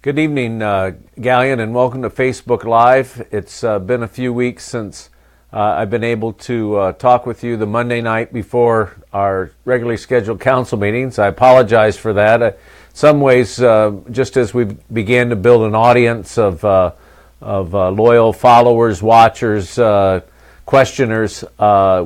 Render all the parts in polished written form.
Good evening, Galion, and welcome to Facebook Live. It's been a few weeks since I've been able to talk with you the Monday night before our regularly scheduled council meetings. I apologize for that. In some ways, just as we began to build an audience of loyal followers, watchers, questioners,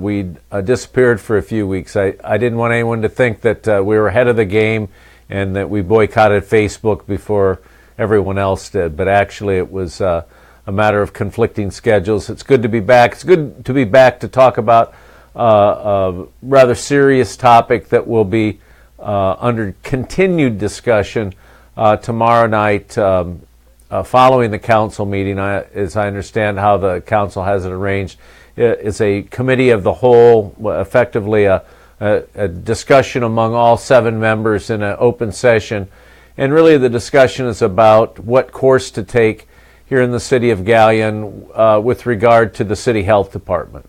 we disappeared for a few weeks. I didn't want anyone to think that we were ahead of the game and that we boycotted Facebook before everyone else did, but actually it was a matter of conflicting schedules. It's good to be back. It's good to be back to talk about a rather serious topic that will be under continued discussion tomorrow night following the council meeting. As I understand how the council has it arranged, it's a committee of the whole, effectively a discussion among all 7 members in an open session. And really the discussion is about what course to take here in the city of Galion with regard to the city health department.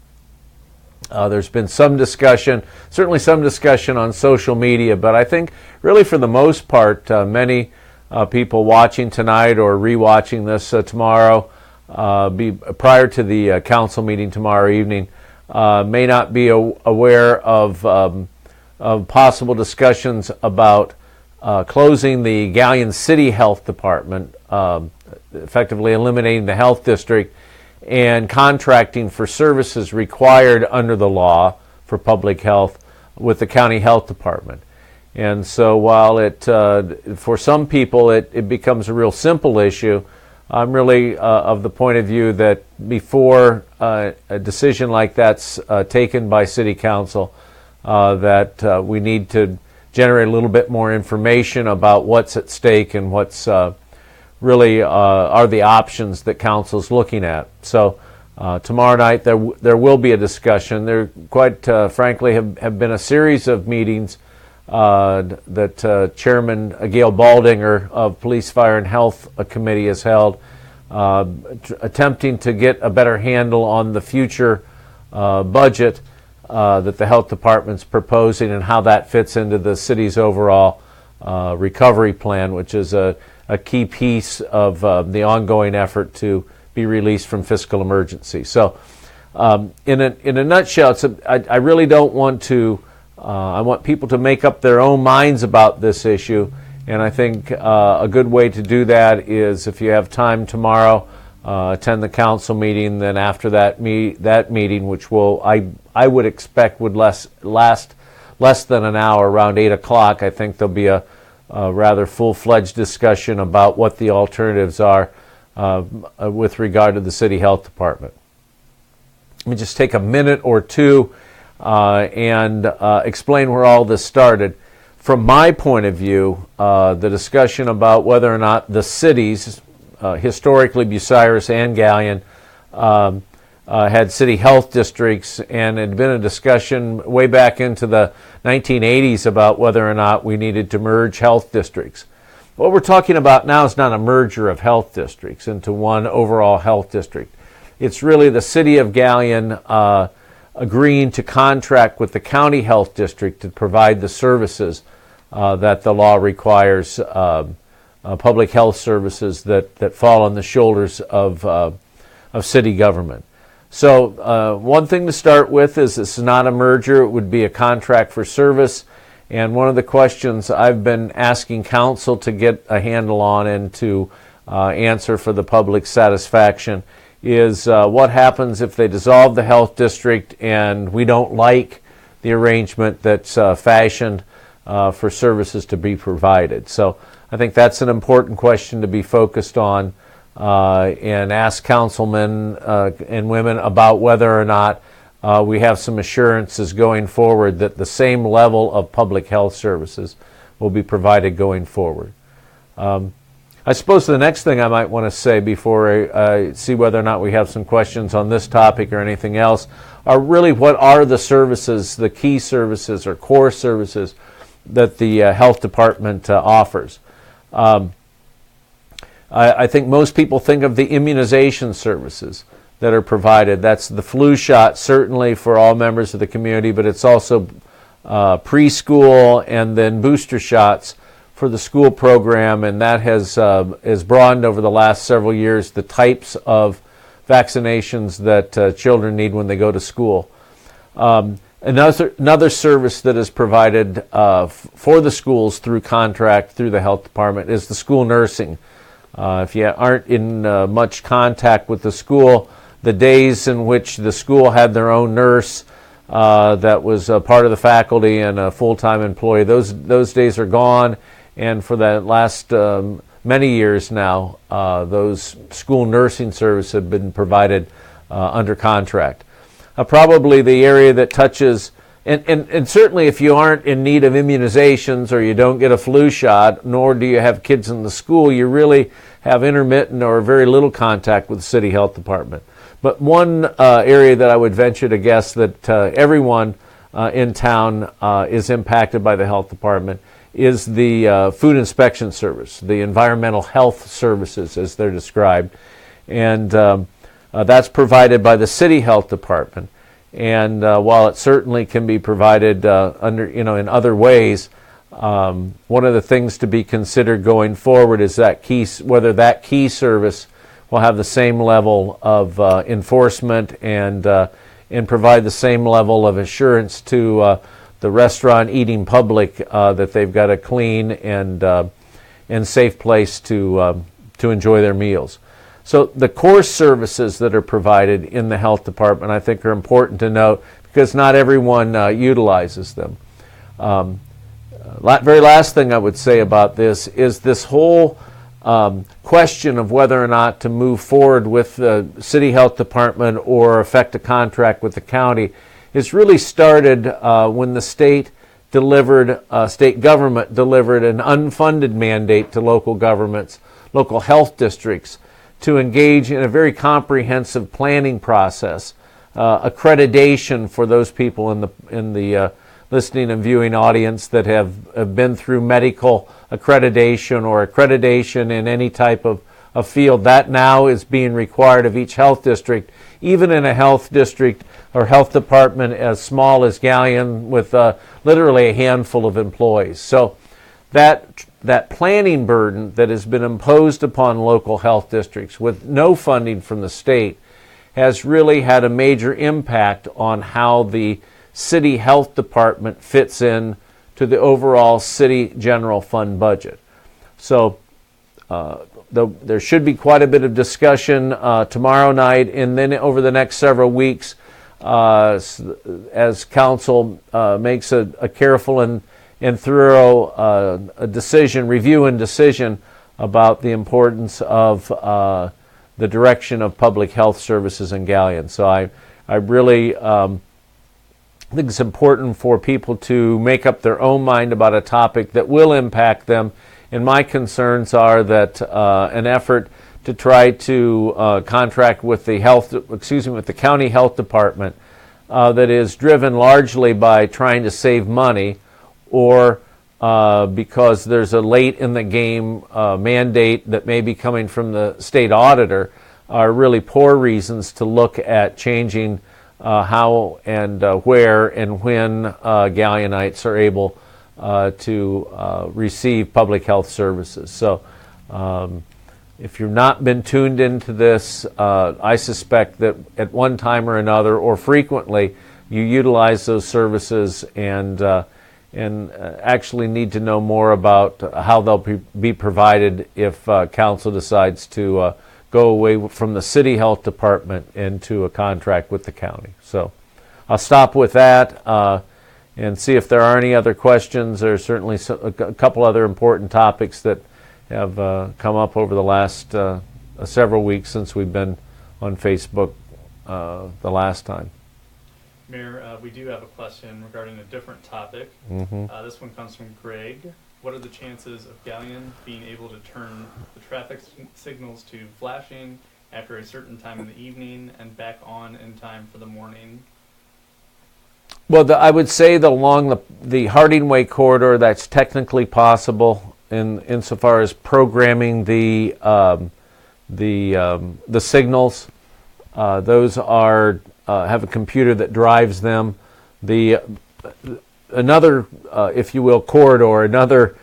There's been some discussion, certainly some discussion on social media, but I think really for the most part, many people watching tonight or rewatching this tomorrow, prior to the council meeting tomorrow evening, may not be aware of possible discussions about closing the Galion City Health Department, effectively eliminating the health district, and contracting for services required under the law for public health with the county health department. And so while for some people it becomes a real simple issue, I'm really of the point of view that before a decision like that's taken by City Council, that we need to generate a little bit more information about what's at stake and what's really are the options that Council's looking at. So tomorrow night there will be a discussion. There quite frankly have been a series of meetings that Chairman Gail Baldinger of Police, Fire, and Health Committee has held, attempting to get a better handle on the future budget that the health department's proposing and how that fits into the city's overall recovery plan, which is a key piece of the ongoing effort to be released from fiscal emergency. So in a nutshell, I really don't want to, I want people to make up their own minds about this issue, and I think a good way to do that is if you have time tomorrow, attend the council meeting. Then after that meeting, which I would expect would last less than an hour, around 8 o'clock, I think there'll be a rather full-fledged discussion about what the alternatives are with regard to the city health department. Let me just take a minute or two and explain where all this started. From my point of view, the discussion about whether or not the cities, historically Bucyrus and Galion, had city health districts, and it had been a discussion way back into the 1980s about whether or not we needed to merge health districts. What we're talking about now is not a merger of health districts into one overall health district. It's really the city of Galion agreeing to contract with the county health district to provide the services that the law requires, public health services that fall on the shoulders of city government. So one thing to start with is this is not a merger. It would be a contract for service. And one of the questions I've been asking council to get a handle on and to answer for the public's satisfaction is what happens if they dissolve the health district and we don't like the arrangement that's fashioned for services to be provided. So I think that's an important question to be focused on and ask councilmen and women about whether or not we have some assurances going forward that the same level of public health services will be provided going forward. I suppose the next thing I might want to say before I see whether or not we have some questions on this topic or anything else are really what are the services, the key services or core services that the health department offers. I think most people think of the immunization services that are provided. That's the flu shot, certainly for all members of the community, but it's also preschool and then booster shots for the school program, and that has broadened over the last several years the types of vaccinations that children need when they go to school. Another service that is provided for the schools through contract through the health department is the school nursing. If you aren't in much contact with the school, the days in which the school had their own nurse that was a part of the faculty and a full-time employee, those days are gone. And for the last many years now, those school nursing services have been provided under contract. Probably the area that touches, and certainly if you aren't in need of immunizations or you don't get a flu shot, nor do you have kids in the school, you really have intermittent or very little contact with the city health department. But one area that I would venture to guess that everyone in town is impacted by the health department is the food inspection service, the environmental health services as they're described. And that's provided by the city health department. And while it certainly can be provided in other ways, one of the things to be considered going forward is whether that key service will have the same level of enforcement and provide the same level of assurance to the restaurant eating public that they've got a clean and safe place to enjoy their meals. So the core services that are provided in the health department I think are important to note because not everyone utilizes them. Very last thing I would say about this is this whole question of whether or not to move forward with the city health department or affect a contract with the county is really started when the state government delivered an unfunded mandate to local governments, local health districts, to engage in a very comprehensive planning process, accreditation for those people in the listening and viewing audience that have been through medical accreditation or accreditation in any type of field. That now is being required of each health district, even in a health district or health department as small as Galion with literally a handful of employees. So that planning burden that has been imposed upon local health districts with no funding from the state has really had a major impact on how the city health department fits in to the overall city general fund budget. So there should be quite a bit of discussion tomorrow night and then over the next several weeks as council makes a careful and thorough review and decision about the importance of the direction of public health services in Galion. So I really think it's important for people to make up their own mind about a topic that will impact them. And my concerns are that an effort to try to contract with the county health department that is driven largely by trying to save money or because there's a late in the game mandate that may be coming from the state auditor are really poor reasons to look at changing how and where and when Galionites are able to receive public health services. So if you've not been tuned into this, I suspect that at one time or another or frequently you utilize those services and actually need to know more about how they'll be provided if council decides to go away from the city health department into a contract with the county. So I'll stop with that and see if there are any other questions. There's certainly a couple other important topics that have come up over the last several weeks since we've been on Facebook the last time. Mayor, we do have a question regarding a different topic. Mm-hmm. This one comes from Greg. What are the chances of Galion being able to turn the traffic signals to flashing after a certain time in the evening and back on in time for the morning? Well, I would say that along the Harding Way corridor, that's technically possible insofar as programming the signals. Those have a computer that drives them. Another, if you will, corridor, another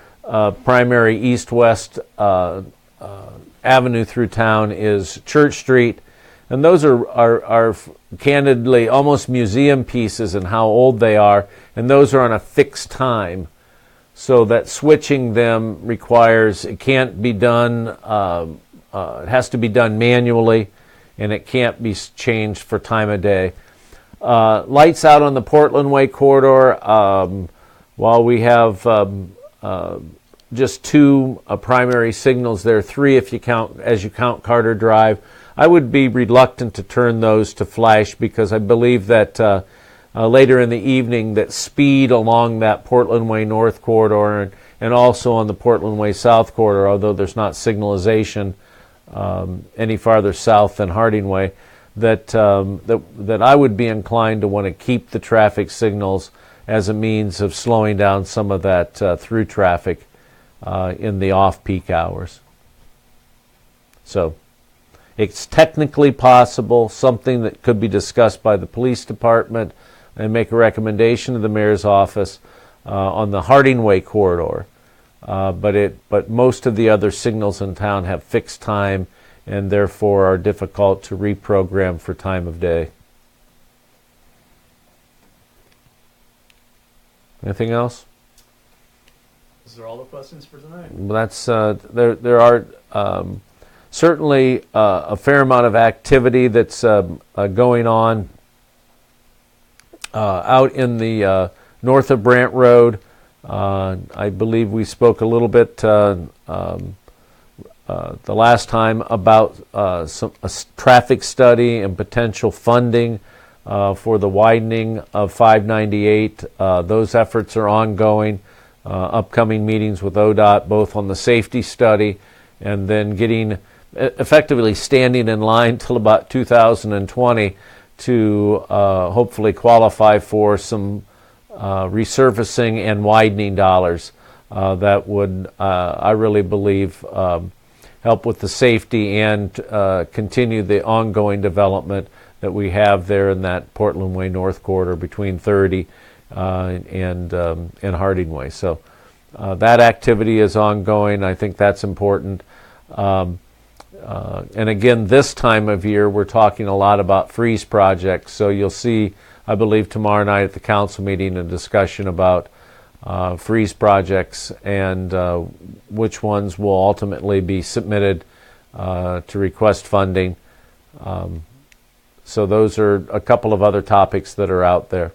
primary east-west avenue through town is Church Street, and those are candidly almost museum pieces in how old they are, and those are on a fixed time, so that switching them requires, it can't be done, it has to be done manually, and it can't be changed for time of day. Lights out on the Portland Way corridor, while we have just two primary signals there, three if you count, as you count Carter Drive, I would be reluctant to turn those to flash, because I believe that later in the evening that speed along that Portland Way North corridor and also on the Portland Way South corridor, although there's not signalization any farther south than Harding Way, that I would be inclined to want to keep the traffic signals as a means of slowing down some of that through traffic in the off-peak hours. So it's technically possible, something that could be discussed by the police department and make a recommendation to the mayor's office on the Harding Way corridor. But most of the other signals in town have fixed time and therefore are difficult to reprogram for time of day. Anything else? Those are all the questions for tonight. That's there are certainly a fair amount of activity that's going on out in the north of Brant Road. I believe we spoke a little bit the last time about a traffic study and potential funding for the widening of 598. Those efforts are ongoing. Upcoming meetings with ODOT, both on the safety study and then getting effectively standing in line till about 2020 to hopefully qualify for some resurfacing and widening dollars that would, I really believe, help with the safety and continue the ongoing development that we have there in that Portland Way North corridor between 30 and Harding Way. So that activity is ongoing. I think that's important. And again, this time of year, we're talking a lot about freeze projects. So you'll see, I believe, tomorrow night at the council meeting a discussion about freeze projects and which ones will ultimately be submitted to request funding. So those are a couple of other topics that are out there.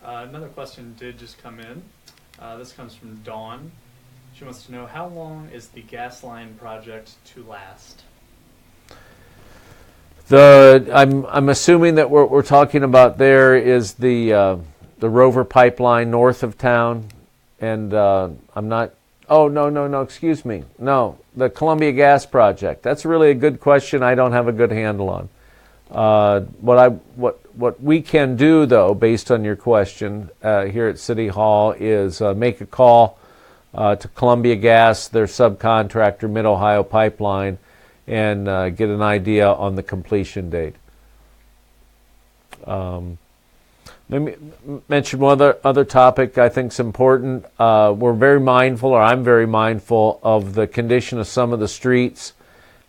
Another question did just come in. This comes from Dawn. She wants to know, how long is the gas line project to last? I'm assuming that what we're talking about there is the Rover pipeline north of town, and I'm not. Oh no! Excuse me. No, the Columbia Gas project. That's really a good question. I don't have a good handle on. What we can do, though, based on your question here at City Hall, is make a call to Columbia Gas, their subcontractor, Mid-Ohio Pipeline, and get an idea on the completion date. Let me mention one other topic I think is important. We're very mindful, or I'm very mindful, of the condition of some of the streets.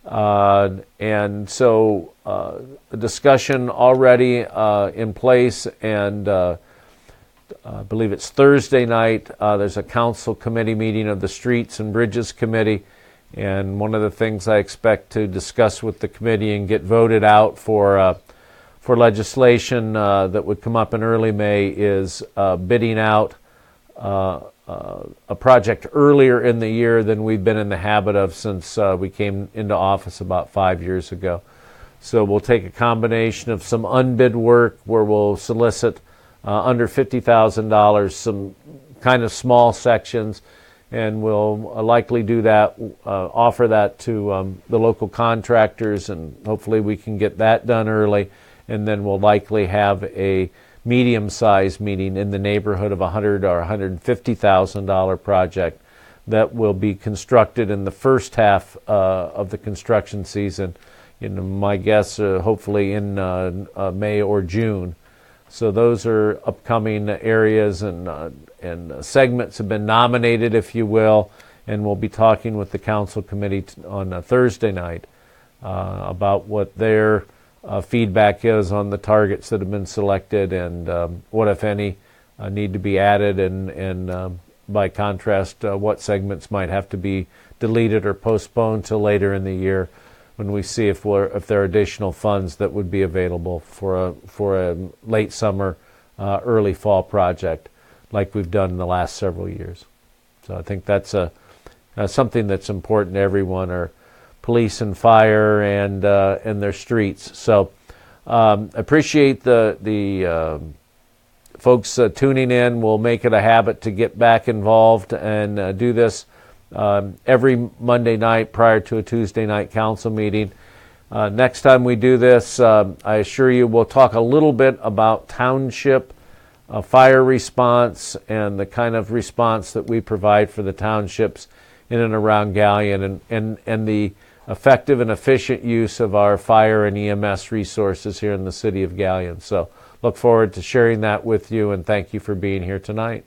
And so a discussion already in place, and I believe it's Thursday night. There's a council committee meeting of the Streets and Bridges Committee, and one of the things I expect to discuss with the committee and get voted out for legislation that would come up in early May is bidding out a project earlier in the year than we've been in the habit of since we came into office about 5 years ago. So we'll take a combination of some unbid work where we'll solicit under $50,000, some kind of small sections, and we'll likely do that, offer that to the local contractors, and hopefully we can get that done early, and then we'll likely have a medium-sized meeting in the neighborhood of $100,000 or $150,000 project that will be constructed in the first half of the construction season. My guess, hopefully in May or June. So those are upcoming areas, and segments have been nominated, if you will, and we'll be talking with the council committee on Thursday night about what their feedback is on the targets that have been selected, and what, if any, need to be added, and by contrast, what segments might have to be deleted or postponed till later in the year, when we see if there are additional funds that would be available for a late summer, early fall project, like we've done in the last several years. So I think that's something that's important to everyone, our police and fire and their streets. So appreciate the folks tuning in. We'll make it a habit to get back involved and do this every Monday night prior to a Tuesday night council meeting. Next time we do this, I assure you we'll talk a little bit about township fire response and the kind of response that we provide for the townships in and around Galion, and the effective and efficient use of our fire and EMS resources here in the city of Galion. So look forward to sharing that with you, and thank you for being here tonight.